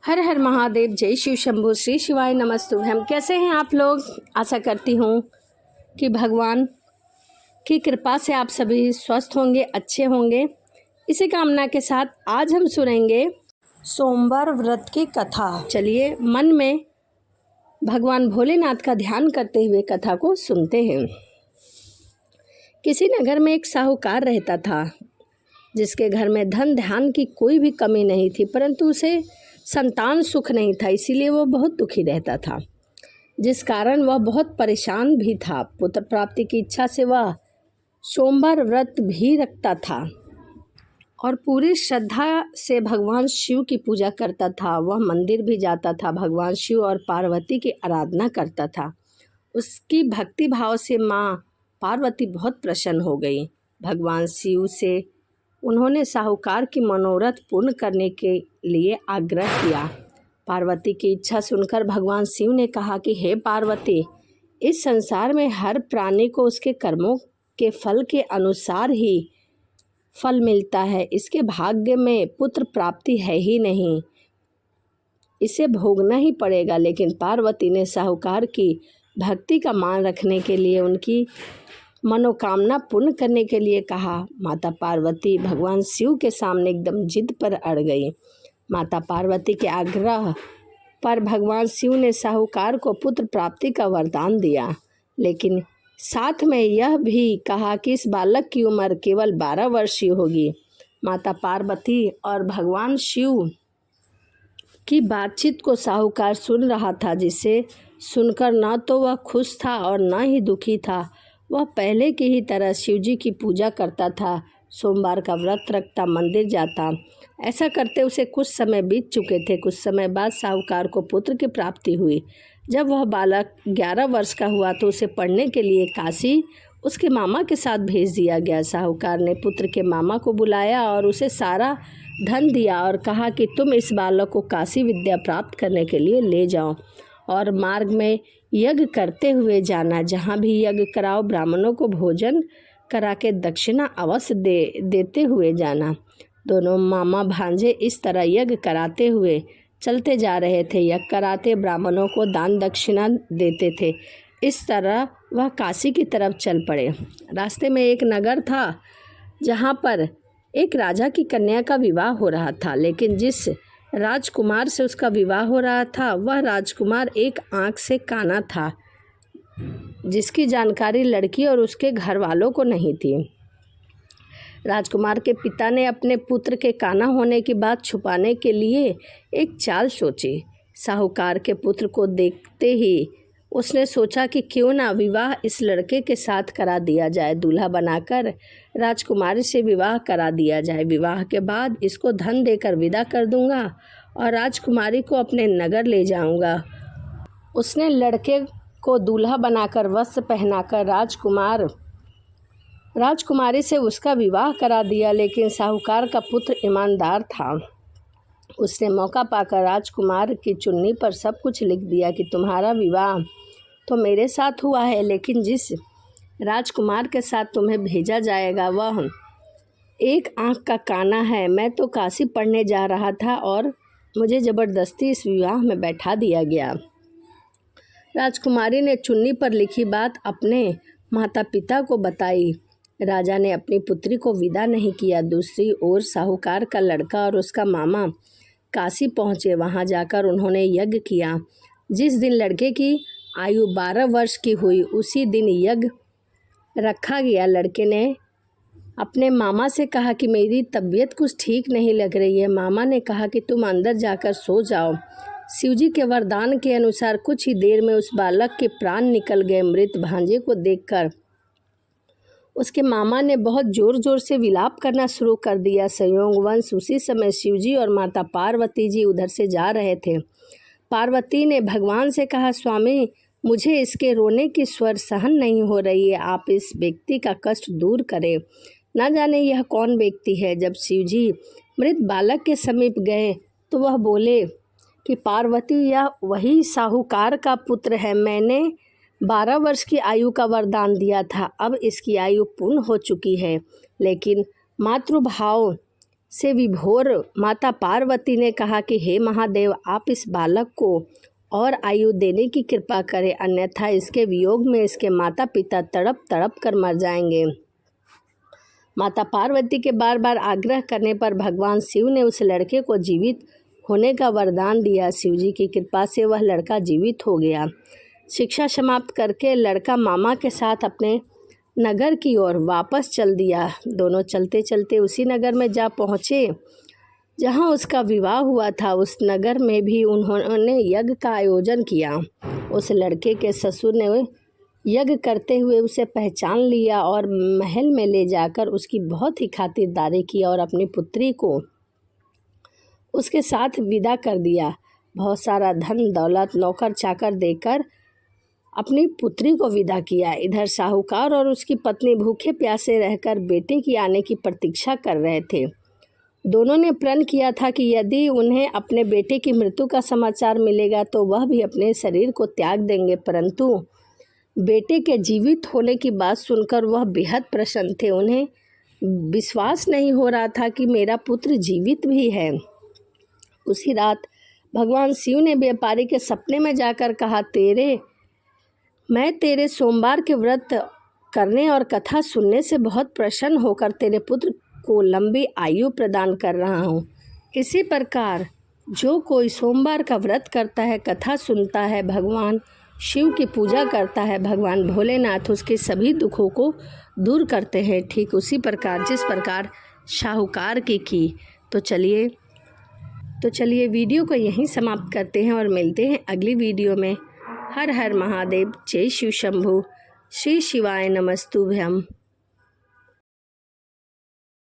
हर हर महादेव, जय शिव शंभू, श्री शिवाय नमस्तुभ्यम। कैसे हैं आप लोग? आशा करती हूँ कि भगवान की कृपा से आप सभी स्वस्थ होंगे, अच्छे होंगे। इसी कामना के साथ आज हम सुनेंगे सोमवार व्रत की कथा। चलिए मन में भगवान भोलेनाथ का ध्यान करते हुए कथा को सुनते हैं। किसी नगर में एक साहूकार रहता था, जिसके घर में धन ध्यान की कोई भी कमी नहीं थी, परंतु उसे संतान सुख नहीं था। इसीलिए वह बहुत दुखी रहता था, जिस कारण वह बहुत परेशान भी था। पुत्र प्राप्ति की इच्छा से वह सोमवार व्रत भी रखता था और पूरी श्रद्धा से भगवान शिव की पूजा करता था। वह मंदिर भी जाता था, भगवान शिव और पार्वती की आराधना करता था। उसकी भक्ति भाव से माँ पार्वती बहुत प्रसन्न हो गई। भगवान शिव से उन्होंने साहूकार की मनोरथ पूर्ण करने के लिए आग्रह किया। पार्वती की इच्छा सुनकर भगवान शिव ने कहा कि हे पार्वती, इस संसार में हर प्राणी को उसके कर्मों के फल के अनुसार ही फल मिलता है। इसके भाग्य में पुत्र प्राप्ति है ही नहीं, इसे भोगना ही पड़ेगा। लेकिन पार्वती ने साहूकार की भक्ति का मान रखने के लिए उनकी मनोकामना पूर्ण करने के लिए कहा। माता पार्वती भगवान शिव के सामने एकदम जिद पर अड़ गई। माता पार्वती के आग्रह पर भगवान शिव ने साहूकार को पुत्र प्राप्ति का वरदान दिया, लेकिन साथ में यह भी कहा कि इस बालक की उम्र केवल 12 वर्षीय होगी। माता पार्वती और भगवान शिव की बातचीत को साहूकार सुन रहा था, जिसे सुनकर न तो वह खुश था और न ही दुखी था। वह पहले की ही तरह शिवजी की पूजा करता था, सोमवार का व्रत रखता, मंदिर जाता। ऐसा करते उसे कुछ समय बीत चुके थे। कुछ समय बाद साहूकार को पुत्र की प्राप्ति हुई। जब वह बालक 11 वर्ष का हुआ तो उसे पढ़ने के लिए काशी उसके मामा के साथ भेज दिया गया। साहूकार ने पुत्र के मामा को बुलाया और उसे सारा धन दिया और कहा कि तुम इस बालक को काशी विद्या प्राप्त करने के लिए ले जाओ और मार्ग में यज्ञ करते हुए जाना। जहाँ भी यज्ञ कराओ, ब्राह्मणों को भोजन करा के दक्षिणा अवश्य देते हुए जाना। दोनों मामा भांजे इस तरह यज्ञ कराते हुए चलते जा रहे थे। यज्ञ कराते ब्राह्मणों को दान दक्षिणा देते थे। इस तरह वह काशी की तरफ चल पड़े। रास्ते में एक नगर था, जहाँ पर एक राजा की कन्या का विवाह हो रहा था, लेकिन जिस राजकुमार से उसका विवाह हो रहा था वह राजकुमार एक आंख से काना था, जिसकी जानकारी लड़की और उसके घर वालों को नहीं थी। राजकुमार के पिता ने अपने पुत्र के काना होने की बात छुपाने के लिए एक चाल सोची। साहूकार के पुत्र को देखते ही उसने सोचा कि क्यों ना विवाह इस लड़के के साथ करा दिया जाए। दूल्हा बनाकर राजकुमारी से विवाह करा दिया जाए। विवाह के बाद इसको धन देकर विदा कर दूंगा और राजकुमारी को अपने नगर ले जाऊंगा। उसने लड़के को दूल्हा बनाकर वस्त्र पहनाकर राजकुमारी से उसका विवाह करा दिया। लेकिन साहूकार का पुत्र ईमानदार था। उसने मौका पाकर राजकुमार की चुन्नी पर सब कुछ लिख दिया कि तुम्हारा विवाह तो मेरे साथ हुआ है, लेकिन जिस राजकुमार के साथ तुम्हें भेजा जाएगा वह एक आंख का काना है। मैं तो काशी पढ़ने जा रहा था और मुझे ज़बरदस्ती इस विवाह में बैठा दिया गया। राजकुमारी ने चुन्नी पर लिखी बात अपने माता पिता को बताई। राजा ने अपनी पुत्री को विदा नहीं किया। दूसरी ओर साहूकार का लड़का और उसका मामा काशी पहुँचे। वहाँ जाकर उन्होंने यज्ञ किया। जिस दिन लड़के की आयु 12 वर्ष की हुई, उसी दिन यज्ञ रखा गया। लड़के ने अपने मामा से कहा कि मेरी तबीयत कुछ ठीक नहीं लग रही है। मामा ने कहा कि तुम अंदर जाकर सो जाओ। शिवजी के वरदान के अनुसार कुछ ही देर में उस बालक के प्राण निकल गए। मृत भांजे को देखकर उसके मामा ने बहुत जोर जोर से विलाप करना शुरू कर दिया। संयोगवश उसी समय शिवजी और माता पार्वती जी उधर से जा रहे थे। पार्वती ने भगवान से कहा, स्वामी, मुझे इसके रोने की स्वर सहन नहीं हो रही है। आप इस व्यक्ति का कष्ट दूर करें। न जाने यह कौन व्यक्ति है। जब शिवजी मृत बालक के समीप गए तो वह बोले कि पार्वती, यह वही साहूकार का पुत्र है। मैंने 12 वर्ष की आयु का वरदान दिया था। अब इसकी आयु पूर्ण हो चुकी है, लेकिन मातृभाव से विभोर माता पार्वती ने कहा कि हे महादेव, आप इस बालक को और आयु देने की कृपा करें, अन्यथा इसके वियोग में इसके माता पिता तड़प तड़प कर मर जाएंगे। माता पार्वती के बार बार आग्रह करने पर भगवान शिव ने उस लड़के को जीवित होने का वरदान दिया। शिव जी की कृपा से वह लड़का जीवित हो गया। शिक्षा समाप्त करके लड़का मामा के साथ अपने नगर की ओर वापस चल दिया। दोनों चलते चलते उसी नगर में जा पहुँचे जहाँ उसका विवाह हुआ था। उस नगर में भी उन्होंने यज्ञ का आयोजन किया। उस लड़के के ससुर ने यज्ञ करते हुए उसे पहचान लिया और महल में ले जाकर उसकी बहुत ही खातिरदारी की और अपनी पुत्री को उसके साथ विदा कर दिया। बहुत सारा धन दौलत नौकर चाकर देकर अपनी पुत्री को विदा किया। इधर साहूकार और उसकी पत्नी भूखे प्यासे रहकर बेटे की आने की प्रतीक्षा कर रहे थे। दोनों ने प्रण किया था कि यदि उन्हें अपने बेटे की मृत्यु का समाचार मिलेगा तो वह भी अपने शरीर को त्याग देंगे, परंतु बेटे के जीवित होने की बात सुनकर वह बेहद प्रसन्न थे। उन्हें विश्वास नहीं हो रहा था कि मेरा पुत्र जीवित भी है। उसी रात भगवान शिव ने व्यापारी के सपने में जाकर कहा, मैं तेरे सोमवार के व्रत करने और कथा सुनने से बहुत प्रसन्न होकर तेरे पुत्र को लंबी आयु प्रदान कर रहा हूँ। इसी प्रकार जो कोई सोमवार का व्रत करता है, कथा सुनता है, भगवान शिव की पूजा करता है, भगवान भोलेनाथ उसके सभी दुखों को दूर करते हैं। ठीक उसी प्रकार जिस प्रकार साहूकार की। तो चलिए वीडियो को यहीं समाप्त करते हैं और मिलते हैं अगली वीडियो में। हर हर महादेव, जय शिव शंभु, श्री शिवाय नमस्तुभ्यम।